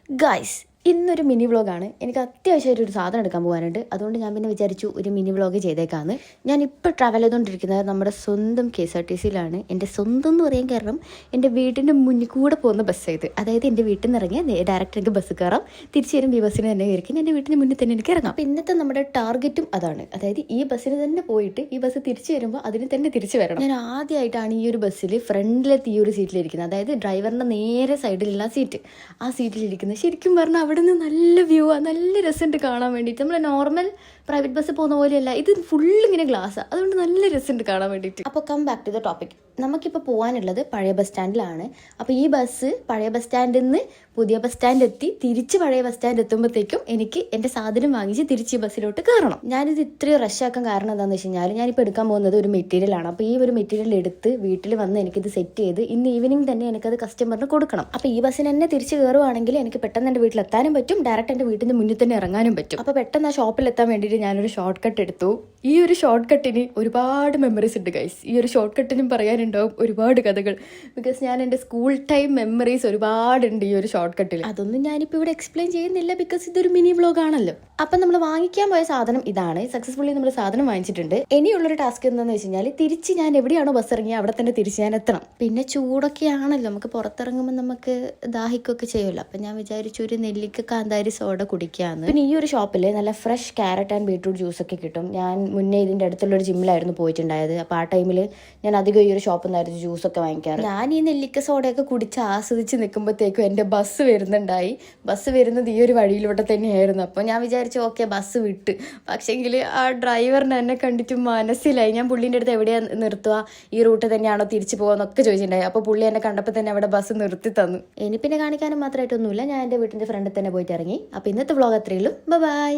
Guys ഇന്നൊരു mini വ്ളോഗാണ്. എനിക്ക് അത്യാവശ്യമായിട്ട് ഒരു സാധനം എടുക്കാൻ പോകാനുണ്ട്. അതുകൊണ്ട് ഞാൻ പിന്നെ വിചാരിച്ചു ഒരു മിനി വ്ളോഗ് ചെയ്തേക്കാന്ന്. ഞാൻ ഇപ്പോൾ ട്രാവൽ ചെയ്തുകൊണ്ടിരിക്കുന്നത് നമ്മുടെ സ്വന്തം KSRTCയിലാണ്. എൻ്റെ സ്വന്തം എന്ന് പറയാൻ കാരണം എൻ്റെ വീടിൻ്റെ മുന്നിൽ കൂടെ പോകുന്ന ബസ്സാണ് ഇത്. അതായത് എൻ്റെ വീട്ടിൽ നിന്ന് ഇറങ്ങി ഡയറക്റ്റ് എനിക്ക് ബസ് കയറാം, തിരിച്ചു വരും ഈ ബസ്സിന് തന്നെ കയറിക്കും എൻ്റെ വീട്ടിൻ്റെ മുന്നിൽ തന്നെ എനിക്ക് ഇറങ്ങാം. അപ്പോൾ ഇന്നത്തെ നമ്മുടെ ടാർഗറ്റും അതാണ്. അതായത് ഈ ബസ്സിന് തന്നെ പോയിട്ട് ഈ ബസ് തിരിച്ചു വരുമ്പോൾ അതിന് തന്നെ തിരിച്ചു വരണം. ഞാൻ ആദ്യമായിട്ടാണ് ഈ ഒരു ബസ്സിൽ ഫ്രണ്ടിലത്തെ ഈ ഒരു സീറ്റിലിരിക്കുന്നത്. അതായത് ഡ്രൈവറിൻ്റെ നേരെ സൈഡിലുള്ള സീറ്റ്. ആ സീറ്റിലിരിക്കുന്നത് ശരിക്കും പറഞ്ഞാൽ അവിടെ നിന്ന് നല്ല വ്യൂ ആണ്, നല്ല രസമുണ്ട് കാണാൻ വേണ്ടിയിട്ട്. നമ്മൾ നോർമൽ പ്രൈവറ്റ് ബസ് പോകുന്ന പോലെയല്ല, ഇത് ഫുള്ള് ഇങ്ങനെ ഗ്ലാസ്സാണ്, അതുകൊണ്ട് നല്ല രസമുണ്ട് കാണാൻ വേണ്ടിയിട്ട്. അപ്പോൾ come back to the topic. നമുക്കിപ്പോൾ പോകാനുള്ളത് പഴയ ബസ് സ്റ്റാൻഡിലാണ്. അപ്പോൾ ഈ ബസ് പഴയ ബസ് സ്റ്റാൻഡിൽ നിന്ന് പുതിയ ബസ് സ്റ്റാൻഡ് എത്തി തിരിച്ച് പഴയ ബസ് സ്റ്റാൻഡ് എത്തുമ്പോഴത്തേക്കും എനിക്ക് എൻ്റെ സാധനം വാങ്ങിച്ച് തിരിച്ച് ഈ ബസ്സിലോട്ട് കയറണം. ഞാനിത് ഇത്രയും റഷാക്കാൻ കാരണം എന്താണെന്ന് വെച്ച് കഴിഞ്ഞാൽ ഞാനിപ്പോൾ എടുക്കാൻ പോകുന്നത് ഒരു മെറ്റീരിയലാണ്. അപ്പോൾ ഈ ഒരു മെറ്റീരിയൽ എടുത്ത് വീട്ടിൽ വന്ന് എനിക്കിത് സെറ്റ് ചെയ്ത് ഇന്ന് ഈവനിങ് തന്നെ എനിക്കത് കസ്റ്റമറിന് കൊടുക്കണം. അപ്പോൾ ഈ ബസ്സിന് തന്നെ തിരിച്ച് കയറുവാണെങ്കിൽ എനിക്ക് പെട്ടെന്ന് എൻ്റെ വീട്ടിലെത്താനും പറ്റും, ഡയറക്റ്റ് എൻ്റെ വീട്ടിൻ്റെ മുന്നിൽ തന്നെ ഇറങ്ങാനും പറ്റും. അപ്പോൾ പെട്ടെന്ന് ആ ഷോപ്പിലെത്താൻ വേണ്ടിയിട്ട് ഞാനൊരു ഷോർട്ട് കട്ട് എടുത്തു. ഈ ഒരു ഷോർട്ട് കട്ടിന് ഒരുപാട് മെമ്മറീസ് ഉണ്ട് ഗൈസ്. ഈ ഒരു ഷോർട്ട് കട്ടിനും പറയാനുണ്ടാവും ഒരുപാട് കഥകൾ. ബിക്കോസ് ഞാൻ എൻ്റെ സ്കൂൾ ടൈം മെമ്മറീസ് ഒരുപാടുണ്ട് ഈ ഒരു ഷോർട്ട് കട്ടിൽ. അതൊന്നും ഞാനിപ്പോൾ ഇവിടെ എക്സ്പ്ലെയിൻ ചെയ്യുന്നില്ല, ബിക്കോസ് ഇതൊരു മിനി വ്ളോഗ് ആണല്ലോ. അപ്പം നമ്മൾ വാങ്ങിക്കാൻ പോയ സാധനം ഇതാണ്. സക്സസ്ഫുള്ളി നമ്മൾ സാധനം വാങ്ങിച്ചിട്ടുണ്ട്. ഇനിയുള്ളൊരു ടാസ്ക് എന്താണെന്ന് വെച്ച് കഴിഞ്ഞാൽ തിരിച്ച് ഞാൻ എവിടെയാണോ ബസ് ഇറങ്ങിയത് അവിടെ തന്നെ തിരിച്ച് ഞാൻ എത്തണം. പിന്നെ ചൂടൊക്കെ ആണല്ലോ, നമുക്ക് പുറത്തിറങ്ങുമ്പോൾ നമുക്ക് ദാഹിക്കൊക്കെ ചെയ്യുമല്ലോ. അപ്പം ഞാൻ വിചാരിച്ചു ഒരു നെല്ലിക്ക കാന്താരി സോഡ കുടിക്കാന്ന്. പിന്നെ ഈ ഒരു ഷോപ്പിൽ നല്ല fresh carrot and beetroot juice ഒക്കെ കിട്ടും. ഞാൻ മുന്നേ ഇതിൻ്റെ അടുത്തുള്ളൊരു ജിമ്മിലായിരുന്നു പോയിട്ടുണ്ടായത്. അപ്പോൾ ആ ടൈമിൽ ഞാൻ അധികം ഈ ഒരു ഷോപ്പിൽ നിന്നായിരുന്നു ജ്യൂസൊക്കെ വാങ്ങിക്കാറ്. ഞാൻ ഈ നെല്ലിക്ക സോഡയൊക്കെ കുടിച്ച് ആസ്വദിച്ച് നിൽക്കുമ്പോഴത്തേക്കും എൻ്റെ ബസ് വരുന്നുണ്ടായി. ബസ് വരുന്നത് ഈ ഒരു വഴിയിലൂടെ തന്നെയായിരുന്നു. അപ്പോൾ ഞാൻ വിചാരിച്ചു ഓക്കെ ബസ് വിട്ട്. പക്ഷേങ്കിൽ ആ ഡ്രൈവറിനെ എന്നെ കണ്ടിട്ട് മനസ്സിലായി. ഞാൻ പുള്ളീൻ്റെ അടുത്ത് എവിടെയാണ് നിർത്തുക, ഈ റൂട്ട് തന്നെയാണോ തിരിച്ചു പോകുന്നൊക്കെ ചോദിച്ചിട്ടുണ്ടായി. അപ്പോൾ പുള്ളി എന്നെ കണ്ടപ്പോൾ തന്നെ അവിടെ ബസ് നിർത്തി തന്നു. ഇനി പിന്നെ കാണിക്കാനും മാത്രമായിട്ടൊന്നുമില്ല, ഞാൻ എൻ്റെ വീട്ടിൻ്റെ ഫ്രണ്ടിൽ തന്നെ പോയിട്ട് ഇറങ്ങി. അപ്പോൾ ഇന്നത്തെ വ്ളോഗ് അത്രയുള്ളൂ. ബൈ.